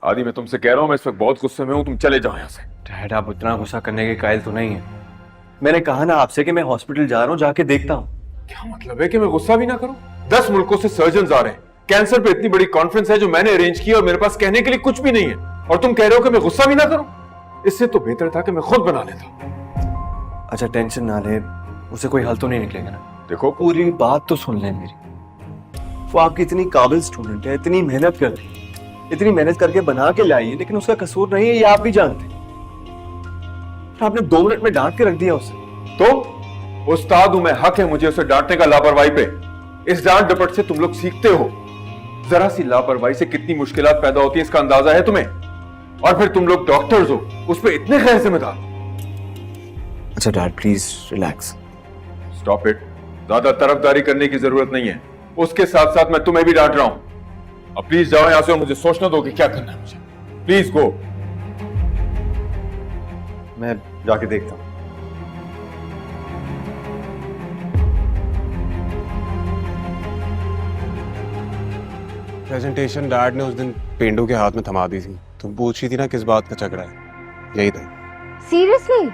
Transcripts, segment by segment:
आदि मैं तुमसे कह रहा हूँ, मैं इस वक्त बहुत गुस्से में हूँ, तुम चले जाओ यहाँ से। डैड, आप इतना गुस्सा करने के कायल तो नहीं है। मैंने कहा ना आपसे कि मैं हॉस्पिटल जा रहा हूँ, जाके देखता हूँ। क्या मतलब है कि मैं गुस्सा भी ना करूं? 10 मुल्कों से सर्जन आ रहे हैं, कैंसर पे इतनी बड़ी कॉन्फ्रेंस है जो मैंने अरेंज की और मेरे पास कहने के लिए कुछ भी नहीं है, और तुम कह रहे हो कि मैं गुस्सा भी ना करूं? इससे तो बेहतर था कि मैं खुद बना लेता। अच्छा टेंशन ना ले, उसे कोई हल तो नहीं निकलेगा ना। देखो, पूरी बात तो सुन लें मेरी। वो आपकी इतनी काबिल स्टूडेंट है, इतनी मेहनत करती है, इतनी मेहनत करके बना के लाई है, लेकिन उसका कसूर नहीं है, ये आप भी जानते हैं। आपने 2 मिनट में डांट के रख दिया उसे। तो उस्ताद हूं मैं, हक है मुझे उसे डांटने का लापरवाही पे। इस डांट डपट से तुम लोग सीखते हो। जरा सी लापरवाही से कितनी मुश्किलात पैदा होती है इसका अंदाजा है तुम्हें? और फिर तुम लोग डॉक्टर्स हो, उस पर इतने गैर जिम्मेदार। अच्छा dad please relax. Stop it. ज्यादा तरफदारी करने की जरूरत नहीं है। उसके साथ साथ मैं तुम्हें भी डांट रहा हूं। अब प्लीज जाओ यहां से और मुझे सोचने दो कि क्या करना है मुझे। Please go. मैं जाके देखता हूँ। प्रेजेंटेशन डैड ने उस दिन पेंडू के हाथ में थमा दी थी। तुम पूछ रही थी ना किस बात का झगड़ा है, यही था। सीरियसली?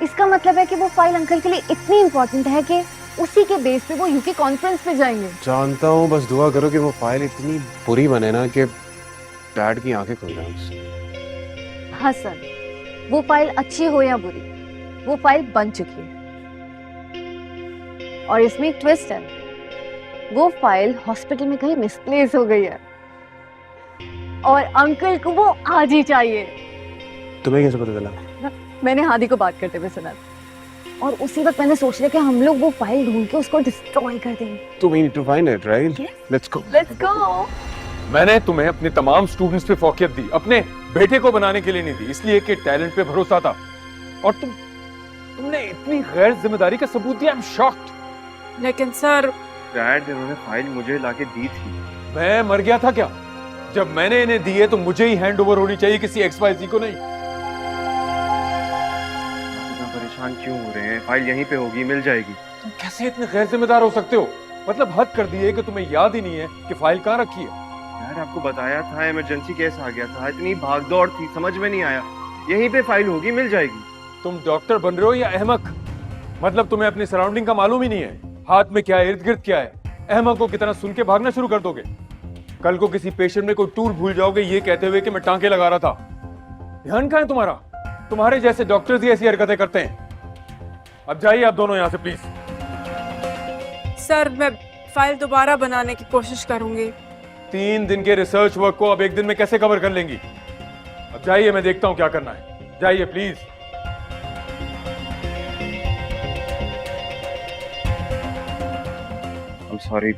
इसका मतलब है कि वो फाइल अंकल के लिए इतनी इंपॉर्टेंट है कि उसी के बेस पे वो यूके कॉन्फ्रेंस पे जाएंगे। जानता हूँ, बस दुआ करो कि वो फाइल इतनी बुरी बने ना कि डैड की आंखें खुल जाएं उससे। हाँ सर, वो फाइल अच्छी हो या बुरी, वो फाइल बन चुकी है। और इसमें एक ट्विस्ट है, वो फाइल हॉस्पिटल में कहीं मिसप्लेस हो गई है और अंकल को वो आज ही चाहिए। तुम्हें कैसे पता चला? मैंने हादी को बात करते हुए सुना और उसी वक्त मैंने सोच लिया कि हम लोग वो फाइल ढूंढ के उसको डिस्ट्रॉय कर देंगे। तो we need to find it, right? Let's go. Let's go. मैंने तुम्हें अपने तमाम स्टूडेंट्स पे फौकियत दी, अपने बेटे को बनाने के लिए नहीं दी, इसलिए कि टैलेंट पे भरोसा था। और तुमने इतनी गैर जिम्मेदारी का सबूत दिया। I am shocked. लेकिन सर, डैड इन्होंने फाइल मुझे लाके दी थी। मैं मर गया था क्या? जब मैंने इन्हें दी है तो मुझे ही हैंड ओवर होनी चाहिए, किसी XYZ को नहीं। इतना परेशान क्यों हो रहे हैं? फाइल यहीं पे होगी, मिल जाएगी। तुम कैसे इतने गैर जिम्मेदार हो सकते हो? मतलब हद कर दी है कि तुम्हें याद ही नहीं है कि फाइल कहाँ रखी है। डैड आपको बताया था, इमरजेंसी केस आ गया था, इतनी भागदौड़ थी, समझ में नहीं आया। यहीं पे फाइल होगी, मिल जाएगी। तुम डॉक्टर बन रहे हो या अहमक? मतलब तुम्हें अपनी सराउंडिंग का मालूम ही नहीं है, हाथ में क्या है, इर्द गिर्द क्या है। अहमकों की तरह सुन के भागना शुरू कर दोगे। कल को किसी पेशेंट में कोई टूल भूल जाओगे ये कहते हुए कि मैं टांके लगा रहा था। ध्यान कहाँ है तुम्हारा? तुम्हारे जैसे डॉक्टर्स ही ऐसी हरकतें करते हैं। अब जाइए आप दोनों यहाँ से प्लीज। सर मैं फाइल दोबारा बनाने की कोशिश करूंगी। 3 दिन के रिसर्च वर्क को अब 1 दिन में कैसे कवर कर लेंगी? अब जाइए, मैं देखता हूँ क्या करना है। जाइए प्लीज। I'm sorry